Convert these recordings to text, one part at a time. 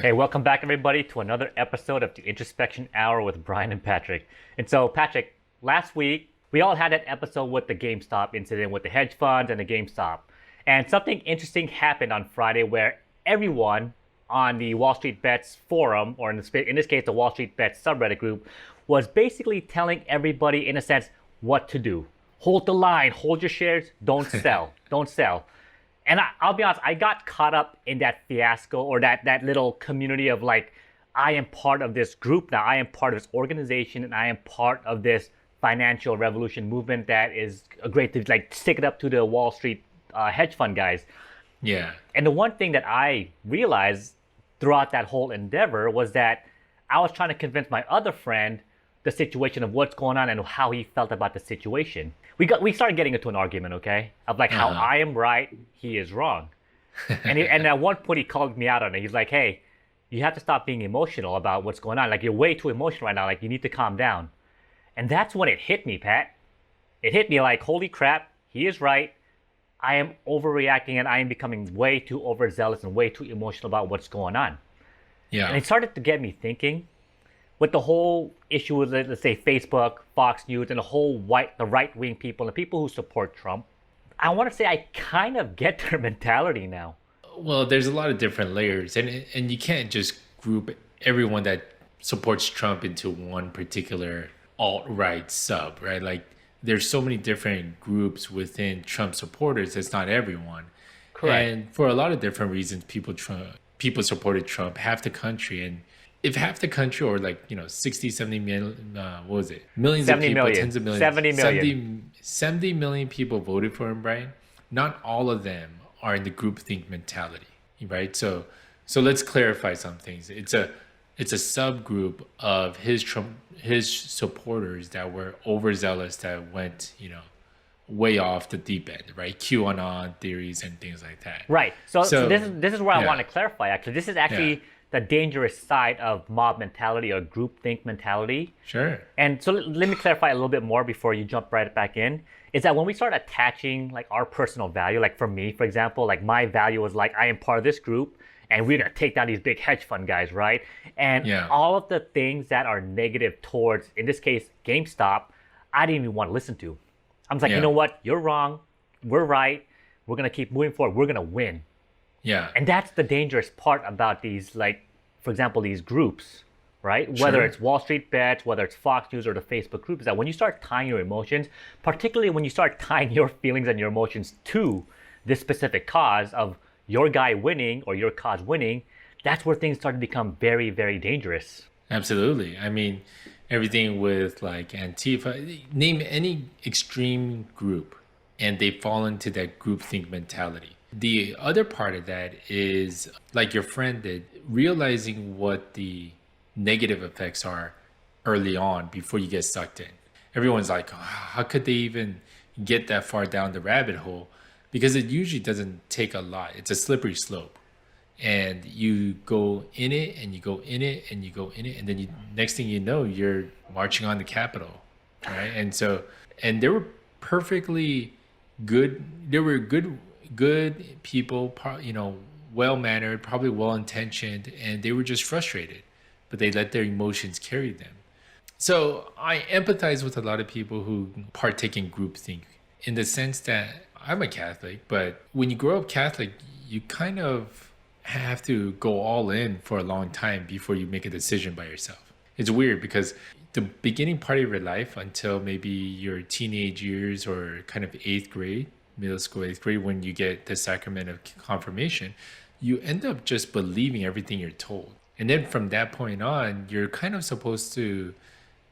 Hey, welcome back, everybody, to another episode of the Introspection Hour with Brian and Patrick. And so, Patrick, last week we all had that episode with the GameStop incident with the hedge funds and the GameStop. And something interesting happened on Friday where everyone on the Wall Street Bets forum, or in this case, the Wall Street Bets subreddit group, was basically telling everybody, in a sense, what to do. Hold the line, hold your shares, don't sell, don't sell. And I'll be honest, I got caught up in that fiasco or that little community of like, I am part of this group now. I am part of this organization, and I am part of this financial revolution movement that is great to like stick it up to the Wall Street hedge fund guys. Yeah. And the one thing that I realized throughout that whole endeavor was that I was trying to convince my other friend the situation of what's going on and how he felt about the situation. We started getting into an argument, okay, of like how I am right, he is wrong, and at one point he called me out on it. He's like, "Hey, you have to stop being emotional about what's going on. Like you're way too emotional right now. Like you need to calm down." And that's when it hit me, Pat. It hit me like, "Holy crap, he is right. I am overreacting and I am becoming way too overzealous and way too emotional about what's going on." Yeah. And it started to get me thinking with the whole issue with, let's say, Facebook, Fox News, and the right-wing people and the people who support Trump. I want to say I kind of get their mentality now. Well, there's a lot of different layers, and you can't just group everyone that supports Trump into one particular alt-right sub, right? Like there's so many different groups within Trump supporters. It's not everyone. Correct. And for a lot of different reasons, people supported Trump, half the country. And if half the country, or like 60, 70 million, what was it, millions of 70 people, million. tens of millions, 70 million. 70 million people voted for him, Brian. Not all of them are in the groupthink mentality, right? So let's clarify some things. It's a subgroup of his supporters that were overzealous, that went way off the deep end, right? QAnon theories and things like that. Right. So this is where I yeah, want to clarify. Actually, this is actually yeah, the dangerous side of mob mentality or groupthink mentality. sure, And so let me clarify a little bit more before you jump right back in. Is that when we start attaching like our personal value, like for me, for example, like my value was like I am part of this group and we're gonna take down these big hedge fund guys, right? And yeah, all of the things that are negative towards, in this case, GameStop, I didn't even want to listen to. I was like, you yeah, know what? You're wrong. We're right. We're gonna keep moving forward. We're gonna win. yeah, And that's the dangerous part about these, like, for example, these groups, right? Whether sure, it's Wall Street Bets, whether it's Fox News or the Facebook group, is that when you start tying your emotions, particularly when you start tying your feelings and your emotions to this specific cause of your guy winning or your cause winning, that's where things start to become very, very dangerous. absolutely. I mean, everything with like Antifa, name any extreme group, and they fall into that groupthink mentality. The other part of that is like your friend did, realizing what the negative effects are early on before you get sucked in. Everyone's like, "Oh, how could they even get that far down the rabbit hole?" Because it usually doesn't take a lot. It's a slippery slope. And you go in it and you go in it and you go in it. And then next thing you know, you're marching on the Capitol. Right. And they were perfectly good. They were good people, well mannered, probably well intentioned, and they were just frustrated, but they let their emotions carry them. So I empathize with a lot of people who partake in groupthink in the sense that I'm a Catholic, but when you grow up Catholic, you kind of have to go all in for a long time before you make a decision by yourself. It's weird because the beginning part of your life until maybe your teenage years or kind of eighth grade, middle school, eighth grade, when you get the sacrament of confirmation, you end up just believing everything you're told. And then from that point on, you're kind of supposed to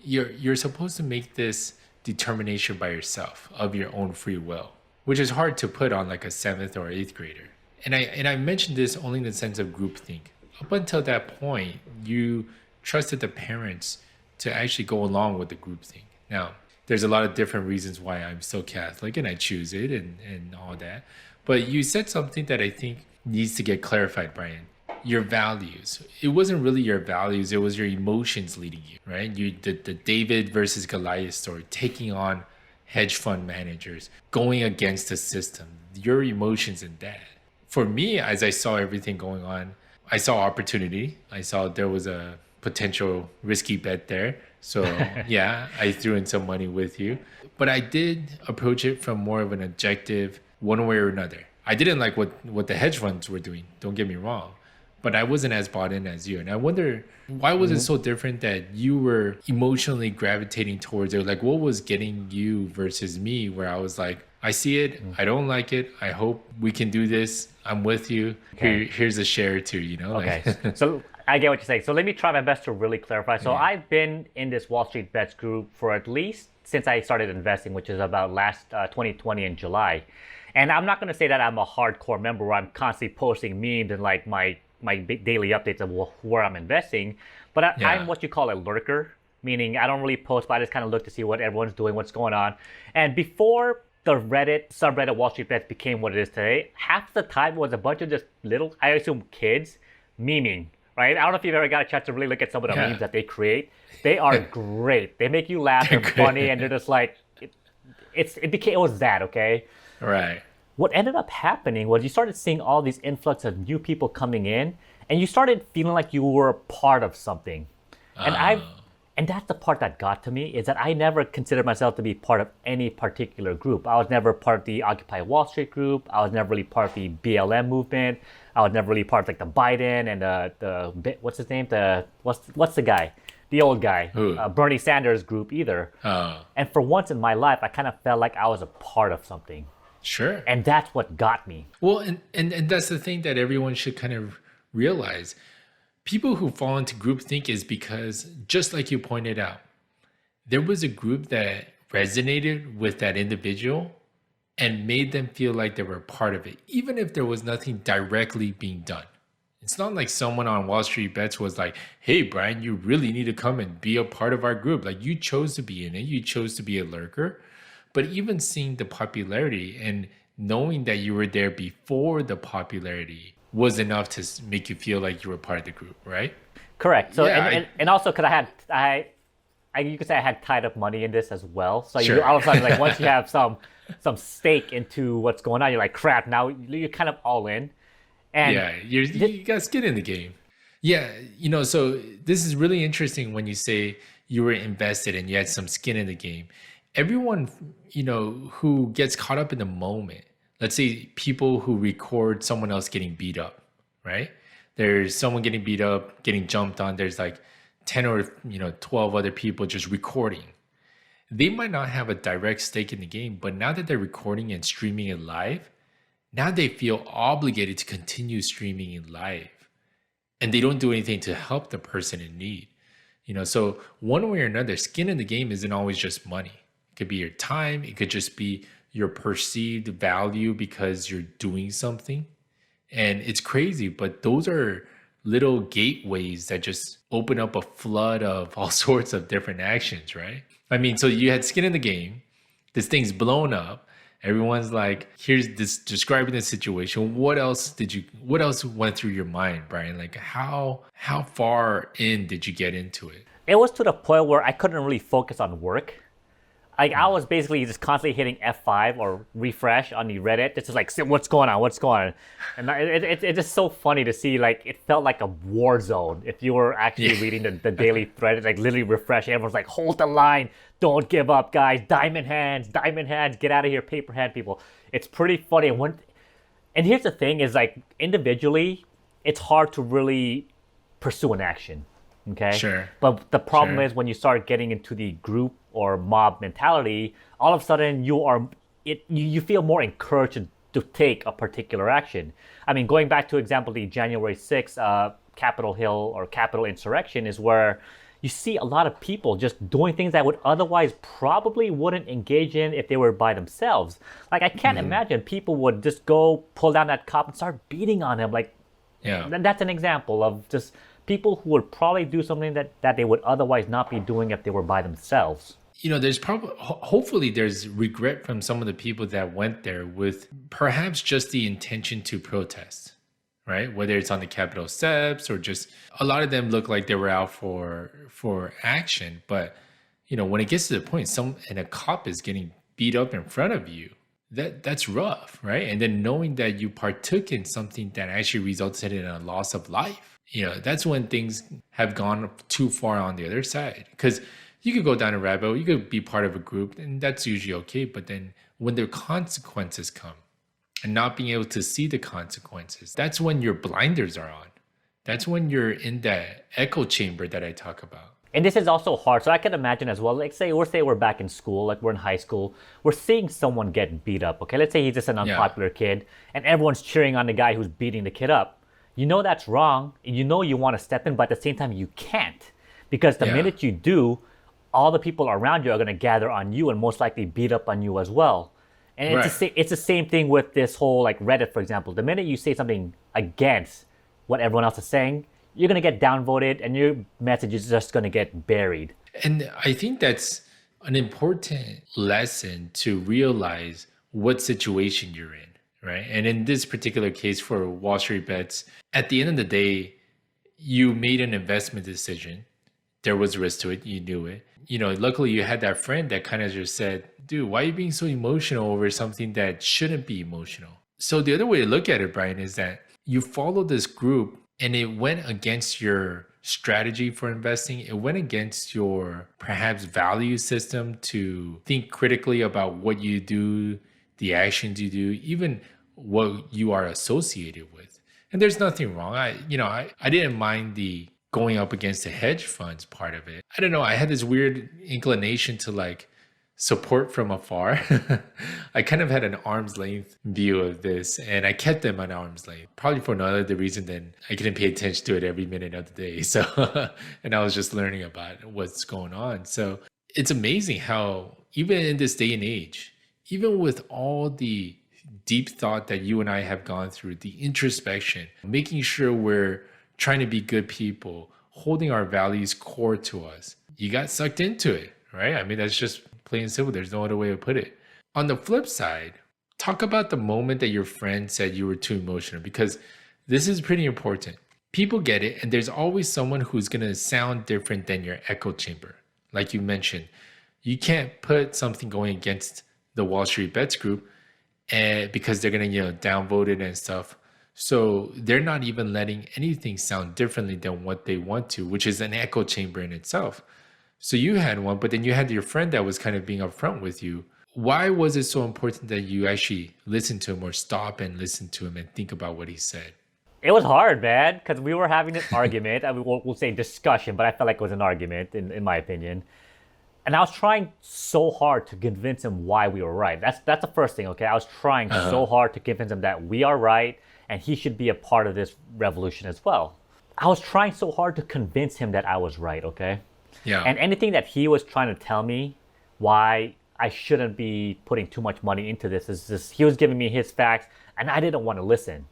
you're supposed to make this determination by yourself of your own free will, which is hard to put on like a seventh or eighth grader. And I mentioned this only in the sense of groupthink. Up until that point, you trusted the parents to actually go along with the groupthink. Now, there's a lot of different reasons why I'm still Catholic and I choose it and all that. But you said something that I think needs to get clarified, Brian. Your values. It wasn't really your values, it was your emotions leading you, right? The David versus Goliath story, taking on hedge fund managers, going against the system, your emotions in that. For me, as I saw everything going on, I saw opportunity. I saw there was a potential risky bet there. So yeah, I threw in some money with you. But I did approach it from more of an objective, one way or another. I didn't like what the hedge funds were doing. Don't get me wrong. But I wasn't as bought in as you. And I wonder, why was it so different that you were emotionally gravitating towards it? Like, what was getting you versus me, where I was like, I see it, I don't like it, I hope we can do this, I'm with you. Here's a share too, you know? Okay. Like, So I get what you're saying. So let me try my best to really clarify. So I've been in this Wall Street Bets group for at least since I started investing, which is about last 2020 in July. And I'm not going to say that I'm a hardcore member where I'm constantly posting memes and like my daily updates of where I'm investing. But I'm what you call a lurker, meaning I don't really post, but I just kind of look to see what everyone's doing, what's going on. And before the subreddit Wall Street Bets became what it is today, half the time it was a bunch of just little, I assume kids, memeing, right? I don't know if you've ever got a chance to really look at some of the memes that they create. They are great. They make you laugh. They're funny, and they're just like, it was that, okay? right. What ended up happening was you started seeing all these influx of new people coming in, and you started feeling like you were a part of something. And that's the part that got to me, is that I never considered myself to be part of any particular group. I was never part of the Occupy Wall Street group. I was never really part of the BLM movement. I was never really part of like the Biden and the what's his name? What's the guy? The old guy, Bernie Sanders group either. And for once in my life, I kind of felt like I was a part of something. Sure. And that's what got me. Well, and that's the thing that everyone should kind of realize. People who fall into groupthink is because, just like you pointed out, there was a group that resonated with that individual and made them feel like they were part of it, even if there was nothing directly being done. It's not like someone on Wall Street Bets was like, hey, Brian, you really need to come and be a part of our group. Like, you chose to be in it. You chose to be a lurker. But even seeing the popularity and knowing that you were there before the popularity was enough to make you feel like you were part of the group, right? Correct. So and also because you could say I had tied up money in this as well. So Sure. you all of a sudden, like, once you have some stake into what's going on, you're like, crap, now you're kind of all in. And yeah, you got skin in the game. Yeah, so this is really interesting when you say you were invested and you had some skin in the game. Everyone, who gets caught up in the moment, let's say people who record someone else getting beat up, right? There's someone getting beat up, getting jumped on. There's like 10 or 12 other people just recording. They might not have a direct stake in the game, but now that they're recording and streaming it live, now they feel obligated to continue streaming it live. And they don't do anything to help the person in need. So one way or another, skin in the game isn't always just money. It could be your time. It could just be your perceived value because you're doing something. And it's crazy, but those are little gateways that just open up a flood of all sorts of different actions, right? I mean, so you had skin in the game. This thing's blown up. Everyone's like, here's this, describing the situation. What else went through your mind, Brian? Like, how far in did you get into it? it was to the point where I couldn't really focus on work. Like, I was basically just constantly hitting F5 or refresh on the Reddit. It's just like, what's going on? And it's just so funny to see, like, it felt like a war zone. If you were actually reading the daily thread, it's like literally refreshing. Everyone's like, hold the line. Don't give up, guys. Diamond hands. Get out of here, paper hand people. It's pretty funny. And here's the thing is, like, individually, it's hard to really pursue an action. Okay. Sure. But the problem is when you start getting into the group or mob mentality, all of a sudden you feel more encouraged to take a particular action. I mean, going back to example, the January 6th Capitol Hill or Capitol insurrection is where you see a lot of people just doing things that would otherwise probably wouldn't engage in if they were by themselves. Like, I can't imagine people would just go pull down that cop and start beating on him. Like, that's an example of just people who would probably do something that they would otherwise not be doing if they were by themselves. You know, there's hopefully there's regret from some of the people that went there with perhaps just the intention to protest, right? Whether it's on the Capitol steps or just a lot of them look like they were out for action. But, you know, when it gets to the point, and a cop is getting beat up in front of you, that's rough, right? And then knowing that you partook in something that actually resulted in a loss of life, that's when things have gone too far on the other side. Because you could go down a rabbit hole, you could be part of a group, and that's usually okay. But then when the consequences come and not being able to see the consequences, that's when your blinders are on. That's when you're in that echo chamber that I talk about. And this is also hard. So I can imagine as well, like say we're back in school, like we're in high school, we're seeing someone get beat up. Okay, let's say he's just an unpopular kid and everyone's cheering on the guy who's beating the kid up. You know that's wrong. You know you want to step in, but at the same time you can't. Because the minute you do, all the people around you are going to gather on you and most likely beat up on you as well. And it's the same thing with this whole like Reddit, for example. The minute you say something against what everyone else is saying, you're going to get downvoted and your message is just going to get buried. And I think that's an important lesson to realize what situation you're in, right? And in this particular case for Wall Street Bets, at the end of the day, you made an investment decision. There was risk to it. You knew it. Luckily you had that friend that kind of just said, dude, why are you being so emotional over something that shouldn't be emotional? So the other way to look at it, Brian, is that you follow this group and it went against your strategy for investing. It went against your perhaps value system to think critically about what you do, the actions you do, even what you are associated with. And there's nothing wrong. I didn't mind the going up against the hedge funds part of it. I don't know. I had this weird inclination to like support from afar. I kind of had an arm's length view of this and I kept them on arm's length, probably for no other reason than I couldn't pay attention to it every minute of the day. So, and I was just learning about what's going on. So it's amazing how even in this day and age, even with all the deep thought that you and I have gone through, the introspection, making sure we're trying to be good people, holding our values core to us, you got sucked into it, right? I mean, that's just plain and simple. There's no other way to put it. On the flip side, talk about the moment that your friend said you were too emotional, because this is pretty important. People get it, and there's always someone who's going to sound different than your echo chamber. Like you mentioned, you can't put something going against the Wall Street Bets group because they're going to, downvote it and stuff. So they're not even letting anything sound differently than what they want to, which is an echo chamber in itself. So you had one, but then you had your friend that was kind of being upfront with you. Why was it so important that you actually listen to him or stop and listen to him and think about what he said? It was hard, man, because we were having an argument. I mean, we'll say discussion, but I felt like it was an argument, in my opinion. And I was trying so hard to convince him why we were right. That's the first thing, okay? I was trying so hard to convince him that we are right and he should be a part of this revolution as well. I was trying so hard to convince him that I was right, okay? Yeah. And anything that he was trying to tell me why I shouldn't be putting too much money into this is just, he was giving me his facts and I didn't want to listen.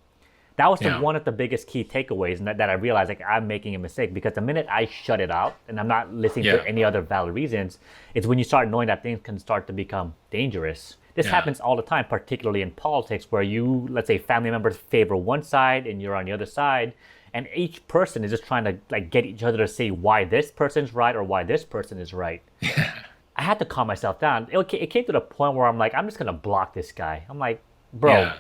That was one of the biggest key takeaways, and that I realized like I'm making a mistake, because the minute I shut it out and I'm not listening to any other valid reasons, it's when you start knowing that things can start to become dangerous. This happens all the time, particularly in politics, where let's say family members favor one side and you're on the other side, and each person is just trying to like get each other to say why this person's right or why this person is right. I had to calm myself down. It came to the point where I'm like, I'm just gonna block this guy. I'm like, bro,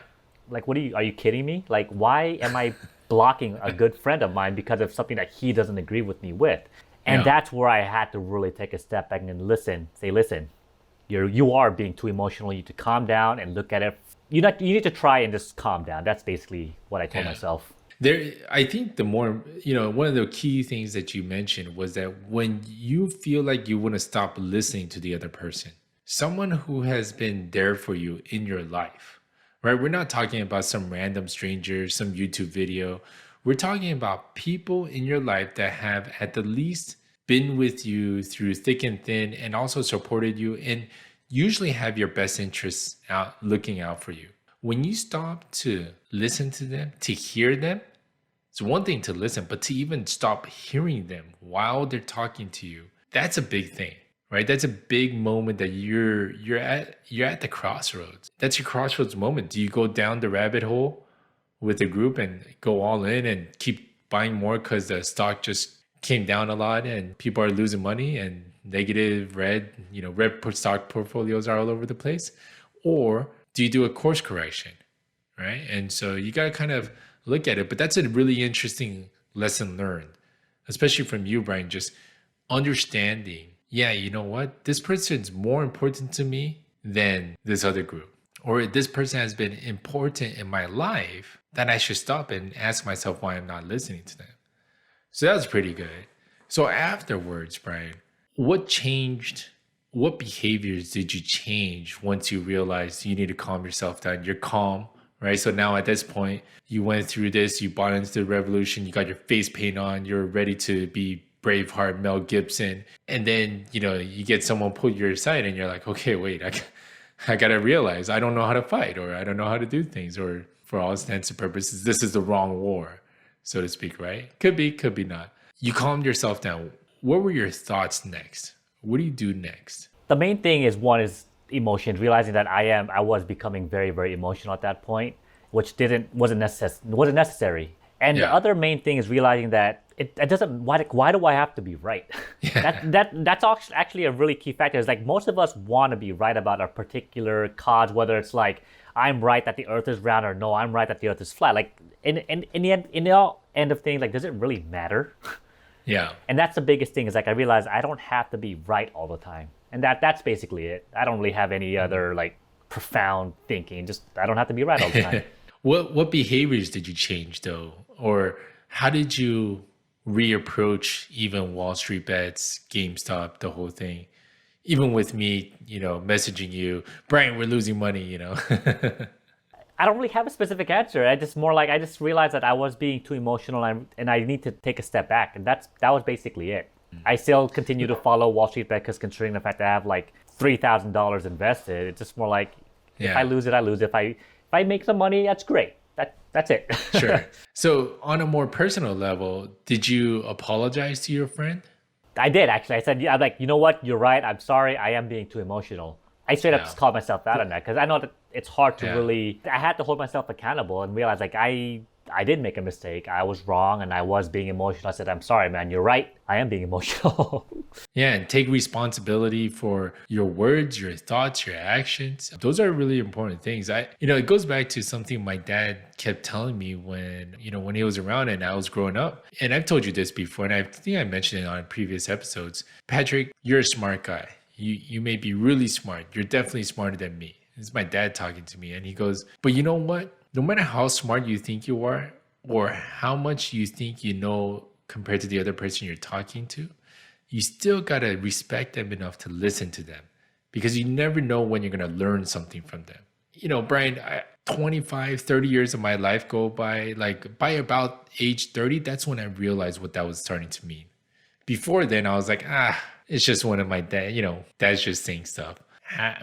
like, are you kidding me? Like, why am I blocking a good friend of mine because of something that he doesn't agree with me with? And that's where I had to really take a step back and listen. Say, listen, you are being too emotional. You need to calm down and look at it. You need to try and just calm down. That's basically what I told myself. I think the more, one of the key things that you mentioned was that when you feel like you want to stop listening to the other person, someone who has been there for you in your life, right? We're not talking about some random stranger, some YouTube video. We're talking about people in your life that have at the least been with you through thick and thin and also supported you and usually have your best interests looking out for you. When you stop to listen to them, to hear them, it's one thing to listen, but to even stop hearing them while they're talking to you, that's a big thing. Right? That's a big moment that you're at the crossroads. That's your crossroads moment. Do you go down the rabbit hole with the group and go all in and keep buying more because the stock just came down a lot and people are losing money and negative red stock portfolios are all over the place? Or do you do a course correction, right? And so you got to kind of look at it. But that's a really interesting lesson learned, especially from you, Brian, just understanding, yeah, you know what? This person's more important to me than this other group. Or this person has been important in my life that I should stop and ask myself why I'm not listening to them. So that's pretty good. So afterwards, Brian, what changed? What behaviors did you change once you realized you need to calm yourself down? You're calm, right? So now at this point, you went through this, you bought into the revolution, you got your face paint on, you're ready to be Braveheart, Mel Gibson. And then, you get someone pull you aside and you're like, okay, wait, I got to realize I don't know how to fight, or I don't know how to do things, or for all intents and purposes, this is the wrong war, so to speak, right? Could be not. You calmed yourself down. What were your thoughts next? What do you do next? The main thing is, one is emotions, realizing that I was becoming very, very emotional at that point, which wasn't necessary. And the other main thing is realizing that it doesn't. Why do I have to be right? Yeah. That's actually a really key factor. Is like most of us want to be right about a particular cause, whether it's like I'm right that the Earth is round, or no, I'm right that the Earth is flat. Like in the end of things, like, does it really matter? Yeah. And that's the biggest thing. Is like I realize I don't have to be right all the time, and that's basically it. I don't really have any other like profound thinking. Just I don't have to be right all the time. What behaviors did you change though? Or how did you reapproach even Wall Street Bets, GameStop, the whole thing? Even with me, messaging you, Brian, we're losing money, I don't really have a specific answer. I just realized that I was being too emotional, and I need to take a step back. And that was basically it. I still continue to follow Wall Street Bet because, considering the fact that I have like $3,000 invested, it's just more like, if I lose it, I lose it. If I make some money, that's great. That's it. Sure. So on a more personal level, did you apologize to your friend? I did, actually. I said, I'm like, you know what? You're right. I'm sorry. I am being too emotional. I straight up just called myself out on that, because I know that it's hard to really. I had to hold myself accountable and realize like I did make a mistake. I was wrong and I was being emotional. I said, I'm sorry, man. You're right. I am being emotional. Yeah, and take responsibility for your words, your thoughts, your actions. Those are really important things. It goes back to something my dad kept telling me when he was around and I was growing up. And I've told you this before, and I think I mentioned it on previous episodes. Patrick, you're a smart guy. You may be really smart. You're definitely smarter than me. This is my dad talking to me. And he goes, but you know what? No matter how smart you think you are, or how much you think you know compared to the other person you're talking to, you still got to respect them enough to listen to them, because you never know when you're going to learn something from them. Brian, 25, 30 years of my life go by, like by about age 30, that's when I realized what that was starting to mean. Before then, I was like, it's just one of my dad's just saying stuff.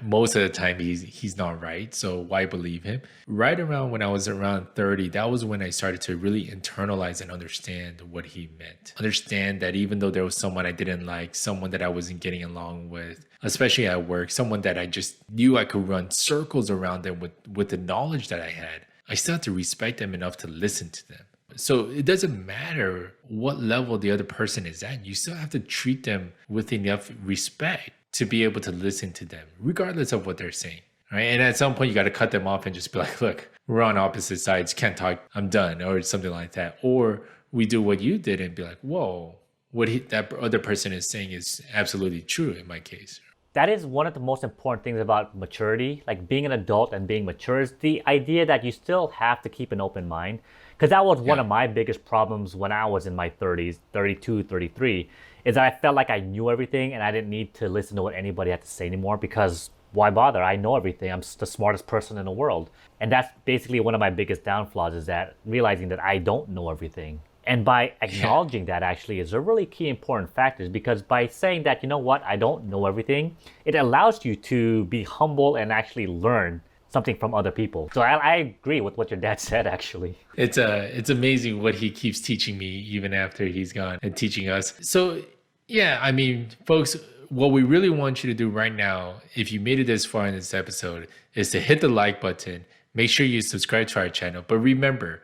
Most of the time he's not right, so why believe him? Right around when I was around 30, that was when I started to really internalize and understand what he meant. Understand that even though there was someone I didn't like, someone that I wasn't getting along with, especially at work, someone that I just knew I could run circles around them with the knowledge that I had, I still had to respect them enough to listen to them. So it doesn't matter what level the other person is at. You still have to treat them with enough respect to be able to listen to them, regardless of what they're saying, right? And at some point, you got to cut them off and just be like, look, we're on opposite sides, can't talk, I'm done, or something like that. Or we do what you did and be like, whoa, that other person is saying is absolutely true in my case. That is one of the most important things about maturity, like being an adult and being mature, is the idea that you still have to keep an open mind. Because that was one of my biggest problems when I was in my 30s, 32, 33, is that I felt like I knew everything and I didn't need to listen to what anybody had to say anymore, because why bother? I know everything. I'm the smartest person in the world. And that's basically one of my biggest downfalls, is that realizing that I don't know everything. And by acknowledging that actually is a really key important factor, because by saying that, you know what, I don't know everything, it allows you to be humble and actually learn something from other people. So I agree with what your dad said, actually. It's amazing what he keeps teaching me even after he's gone, and teaching us. So yeah, I mean, folks, what we really want you to do right now, if you made it this far in this episode, is to hit the like button. Make sure you subscribe to our channel. But remember,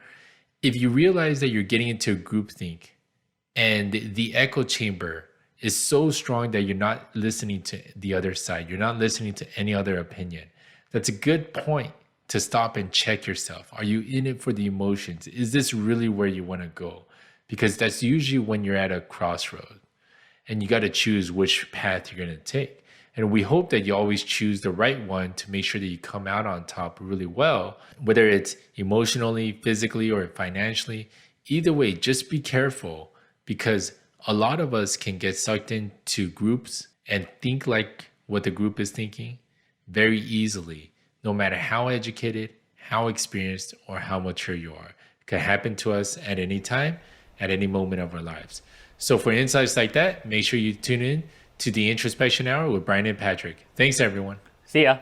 if you realize that you're getting into groupthink and the echo chamber is so strong that you're not listening to the other side, you're not listening to any other opinion, that's a good point to stop and check yourself. Are you in it for the emotions? Is this really where you want to go? Because that's usually when you're at a crossroad and you got to choose which path you're going to take. And we hope that you always choose the right one to make sure that you come out on top really well, whether it's emotionally, physically, or financially. Either way, just be careful, because a lot of us can get sucked into groups and think like what the group is thinking very easily, no matter how educated, how experienced, or how mature you are. It can happen to us at any time, at any moment of our lives. So for insights like that, make sure you tune in to the Introspection Hour with Brian and Patrick. Thanks, everyone. See ya.